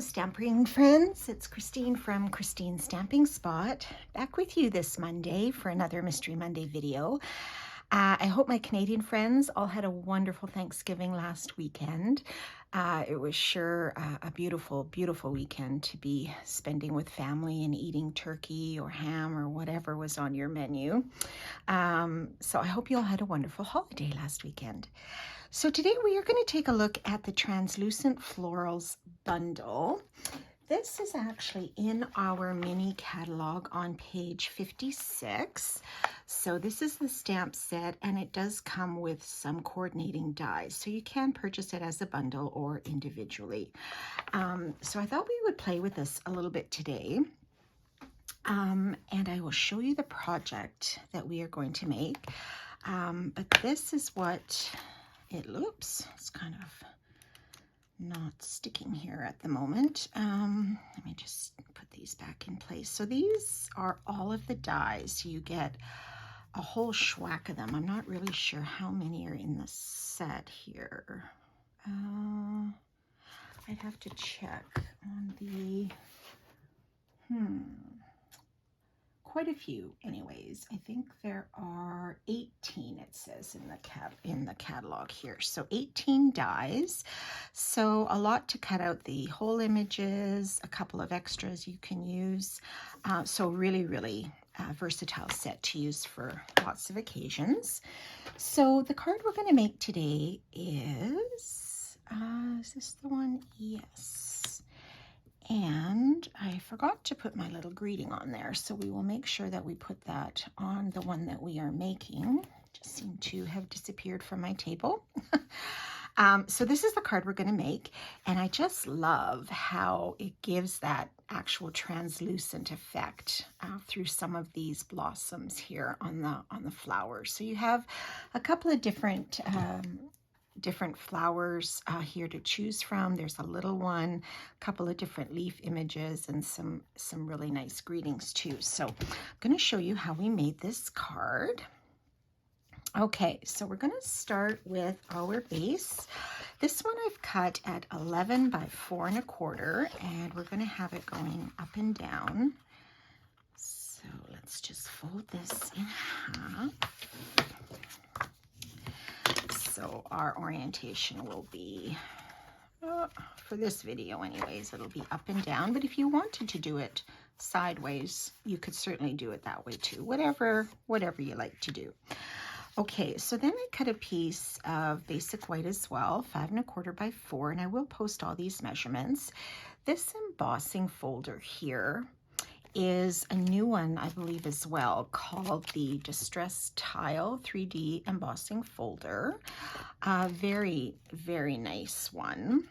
Stamping friends, it's Christine from Christine's Stamping Spot, back with you this Monday for another Mystery Monday video. I hope my Canadian friends all had a wonderful Thanksgiving last weekend. It was sure a beautiful, beautiful weekend to be spending with family and eating turkey or ham or whatever was on your menu. So I hope you all had a wonderful holiday last weekend. So today we are going to take a look at the Translucent Florals bundle. This is actually in our mini catalog on page 56. So this is the stamp set, and it does come with some coordinating dies. So you can purchase it as a bundle or individually. So I thought we would play with this a little bit today. And I will show you the project that we are going to make. But this is what it looks. It's kind of not sticking here at the moment. Let me just put these back in place. So these are all of the dies. You get a whole schwack of them. I'm not really sure how many are in the set here. I'd have to check on the, quite a few anyways. I think there are 18, it says in the catalog here. So 18 dies. So a lot to cut out the whole images, a couple of extras you can use. So really versatile set to use for lots of occasions. So the card we're going to make today is this the one? Yes. And I forgot to put my little greeting on there, so we will make sure that we put that on the one that we are making. Just seemed to have disappeared from my table. So this is the card we're going to make, and I just love how it gives that actual translucent effect through some of these blossoms here on the flowers. So you have a couple of different flowers here to choose from. There's a little one, a couple of different leaf images, and some really nice greetings too. So I'm going to show you how we made this card. Okay, so we're going to start with our base. This one I've cut at 11 by 4 1/4, and we're going to have it going up and down. So let's just fold this in half. So our orientation will be, for this video anyways, it'll be up and down. But if you wanted to do it sideways, you could certainly do it that way too. Whatever you like to do. Okay, so then I cut a piece of basic white as well, 5 1/4 by 4, and I will post all these measurements. This embossing folder here is a new one, I believe, as well, called the Distress Tile 3D Embossing Folder. Very, very nice one.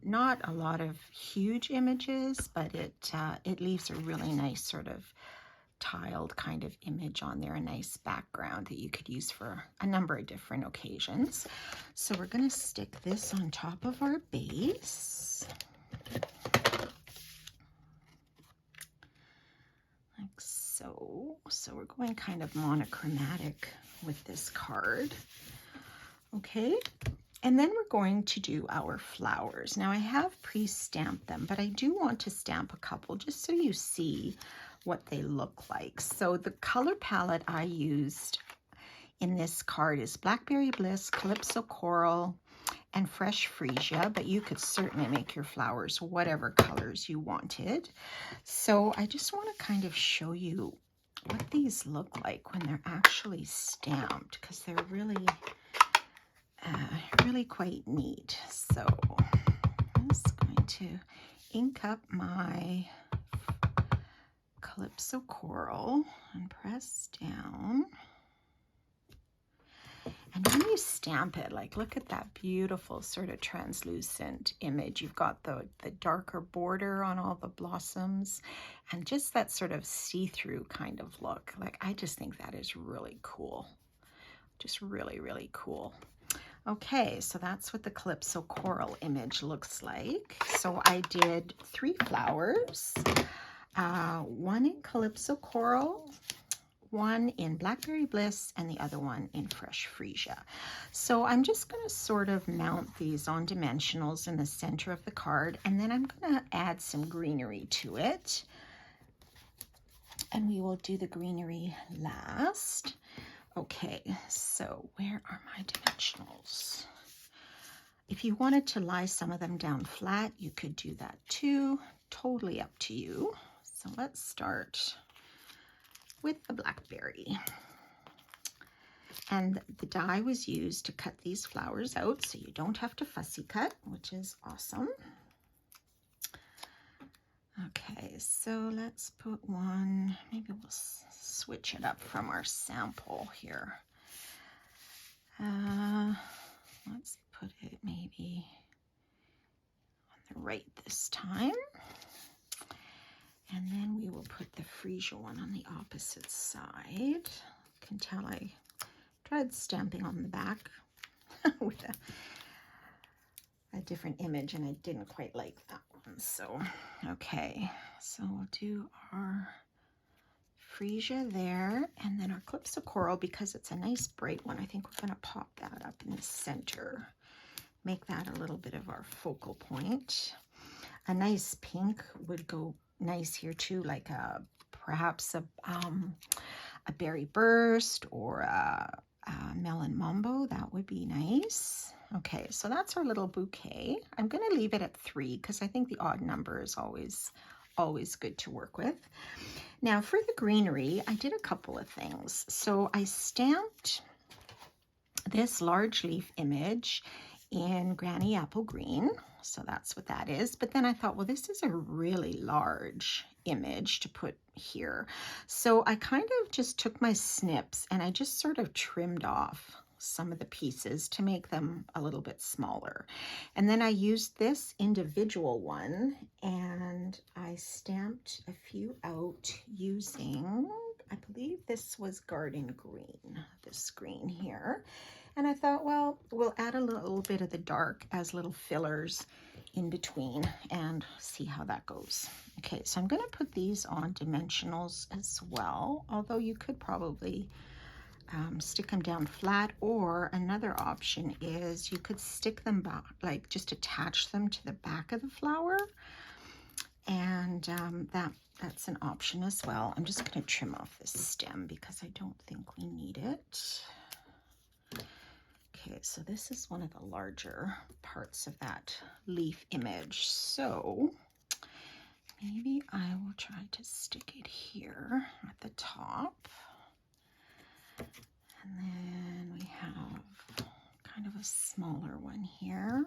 Not a lot of huge images, but it leaves a really nice sort of tiled kind of image on there, a nice background that you could use for a number of different occasions. So we're going to stick this on top of our base. Like so. So we're going kind of monochromatic with this card. Okay. And then we're going to do our flowers. Now I have pre-stamped them, but I do want to stamp a couple just so you see what they look like. So the color palette I used in this card is Blackberry Bliss, Calypso Coral, and Fresh Freesia, but you could certainly make your flowers whatever colors you wanted. So I just want to kind of show you what these look like when they're actually stamped, because they're really quite neat. So I'm just going to ink up my Calypso Coral and press down. And when you stamp it, like, look at that beautiful sort of translucent image. You've got the darker border on all the blossoms and just that sort of see-through kind of look. Like, I just think that is really cool. Just really, really cool. Okay, so that's what the Calypso Coral image looks like. So I did 3 flowers, one in Calypso Coral, one in Blackberry Bliss and the other one in Fresh Freesia. So I'm just going to sort of mount these on dimensionals in the center of the card, and then I'm going to add some greenery to it. And we will do the greenery last. Okay, so where are my dimensionals? If you wanted to lie some of them down flat, you could do that too. Totally up to you. So let's start with the blackberry. And the die was used to cut these flowers out, so you don't have to fussy cut, which is awesome. Okay, so let's put one, maybe we'll switch it up from our sample here. Let's put it maybe on the right this time. And then we will put the Freesia one on the opposite side. You can tell I tried stamping on the back with a different image, and I didn't quite like that one. So, okay, so we'll do our Freesia there, and then our Clips of Coral, because it's a nice bright one, I think we're going to pop that up in the center. Make that a little bit of our focal point. A nice pink would go nice here too, like perhaps a berry burst or a melon mambo. That would be nice. Okay, so that's our little bouquet. I'm going to leave it at 3 because I think the odd number is always good to work with. Now for the greenery, I did a couple of things. So I stamped this large leaf image in Granny Apple Green. So that's what that is. But then I thought, well, this is a really large image to put here. So I kind of just took my snips and I just sort of trimmed off some of the pieces to make them a little bit smaller. And then I used this individual one and I stamped a few out using, I believe this was Garden Green, this green here. And I thought, well, we'll add a little bit of the dark as little fillers in between and see how that goes. Okay, so I'm going to put these on dimensionals as well, although you could probably stick them down flat, or another option is you could stick them back, like just attach them to the back of the flower, and that's an option as well. I'm just going to trim off this stem because I don't think we need it. Okay, so this is one of the larger parts of that leaf image. So maybe I will try to stick it here at the top. And then we have kind of a smaller one here.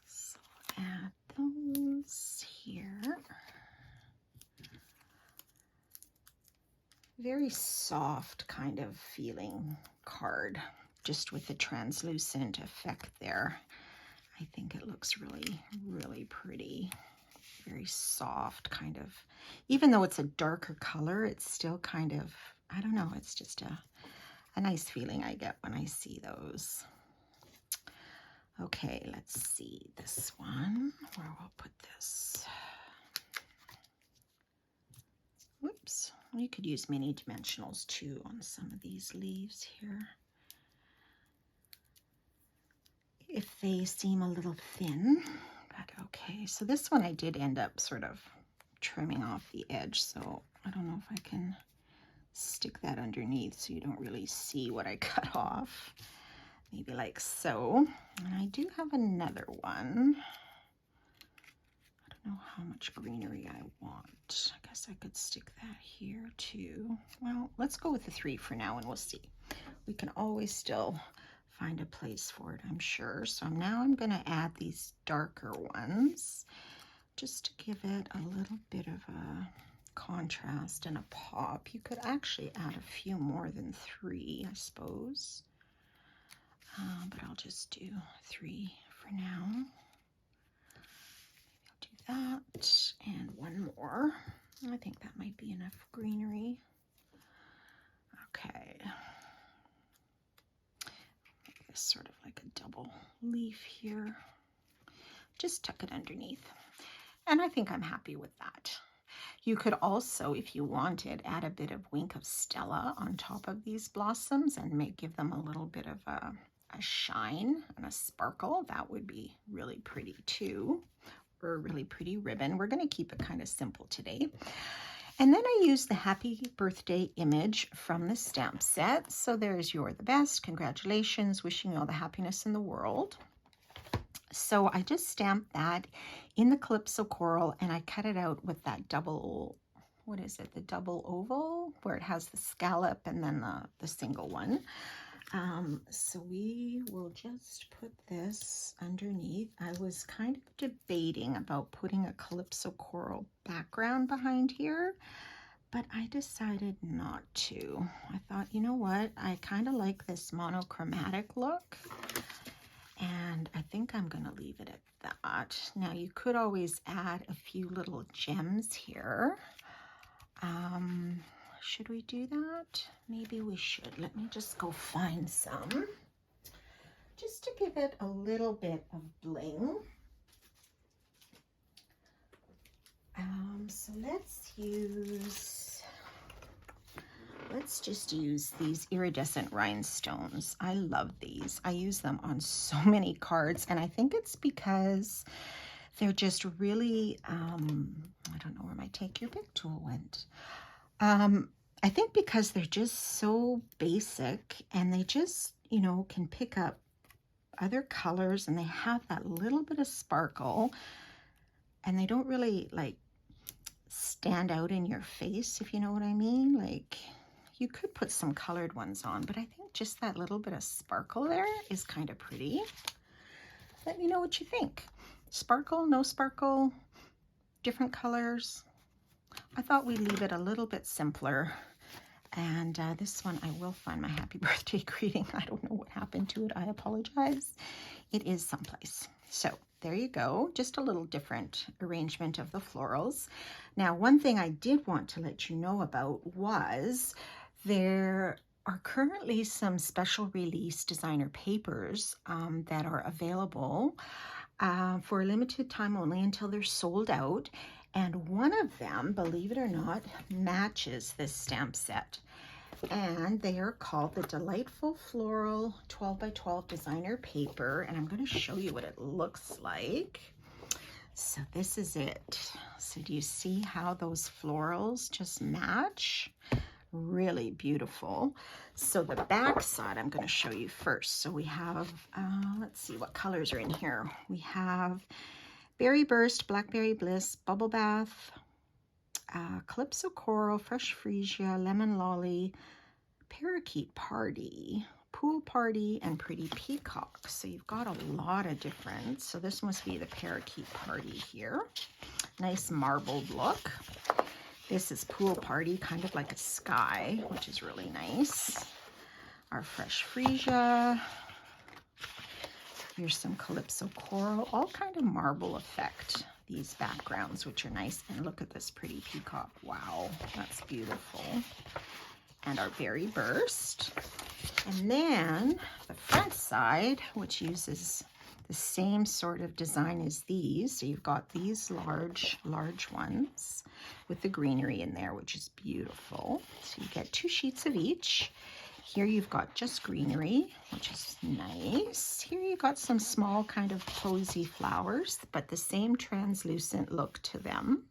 So add those here. Very soft kind of feeling card, just with the translucent effect there. I think it looks really, really pretty. Very soft kind of, even though it's a darker color, it's still kind of, I don't know, it's just a nice feeling I get when I see those. Okay, let's see this one, where we'll put this. Whoops. You could use mini dimensionals too on some of these leaves here, if they seem a little thin, but okay. So this one I did end up sort of trimming off the edge, so I don't know if I can stick that underneath so you don't really see what I cut off. Maybe like so. And I do have another one. I don't know how much greenery I want. I guess I could stick that here too. Well, let's go with the 3 for now and we'll see. We can always still find a place for it, I'm sure. So now I'm going to add these darker ones just to give it a little bit of a contrast and a pop. You could actually add a few more than 3, I suppose. But I'll just do 3 for now. That and one more. I think that might be enough greenery. Okay. Make this sort of like a double leaf here. Just tuck it underneath. And I think I'm happy with that. You could also, if you wanted, add a bit of Wink of Stella on top of these blossoms and give them a little bit of a shine and a sparkle. That would be really pretty too, or a really pretty ribbon. We're going to keep it kind of simple today. And then I used the happy birthday image from the stamp set. So there's You're the Best. Congratulations. Wishing you all the happiness in the world. So I just stamped that in the Calypso Coral, and I cut it out with that double, what is it, the double oval, where it has the scallop and then the single one. So we will just put this underneath. I was kind of debating about putting a Calypso Coral background behind here, but I decided not to. I thought, you know what, I kind of like this monochromatic look, and I think I'm going to leave it at that. Now, you could always add a few little gems here. Should we do that? Maybe we should. Let me just go find some, just to give it a little bit of bling. So let's just use these iridescent rhinestones. I love these. I use them on so many cards, and I think it's because they're just really, I don't know where my Take Your Pick tool went. I think because they're just so basic, and they just, you know, can pick up other colors, and they have that little bit of sparkle, and they don't really like stand out in your face, if you know what I mean. Like, you could put some colored ones on, but I think just that little bit of sparkle there is kind of pretty. Let me know what you think. Sparkle, no sparkle, different colors. I thought we'd leave it a little bit simpler. And this one, I will find my happy birthday greeting. I don't know what happened to it. I apologize. It is someplace. So there you go. Just a little different arrangement of the florals. Now, one thing I did want to let you know about was there are currently some special release designer papers that are available for a limited time only until they're sold out. And one of them, believe it or not, matches this stamp set. And they are called the Delightful Floral 12 by 12 designer paper. And I'm going to show you what it looks like. So this is it. So do you see how those florals just match? Really beautiful. So the back side I'm going to show you first. So we have, let's see what colors are in here. We have Berry Burst, Blackberry Bliss, Bubble Bath, Calypso Coral, Fresh Freesia, Lemon Lolly, Parakeet Party, Pool Party, and Pretty Peacock. So you've got a lot of different. So this must be the Parakeet Party here. Nice marbled look. This is Pool Party, kind of like a sky, which is really nice. Our Fresh Freesia. Here's some Calypso Coral, all kind of marble effect, these backgrounds, which are nice. And look at this Pretty Peacock. Wow, that's beautiful. And our Berry Burst. And then the front side, which uses the same sort of design as these. So you've got these large ones with the greenery in there, which is beautiful. So you get 2 sheets of each. Here you've got just greenery, which is nice. Here you've got some small kind of posy flowers, but the same translucent look to them.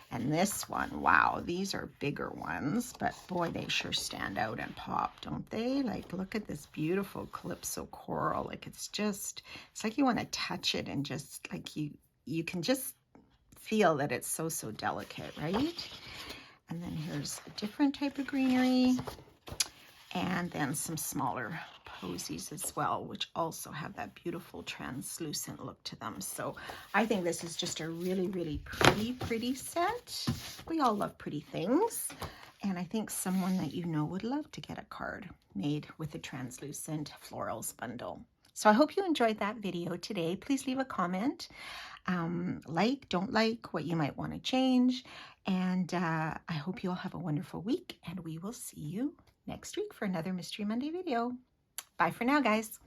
And this one, wow, these are bigger ones, but boy, they sure stand out and pop, don't they? Like, look at this beautiful Calypso Coral. Like, it's like you want to touch it and just like you can just feel that it's so delicate, right? And then here's a different type of greenery. And then some smaller posies as well, which also have that beautiful translucent look to them. So I think this is just a really pretty set. We all love pretty things. And I think someone that you know would love to get a card made with a Translucent Florals bundle. So I hope you enjoyed that video today. Please leave a comment. Like, don't like, what you might want to change. And I hope you all have a wonderful week, and we will see you next week for another Mystery Monday video. Bye for now, guys.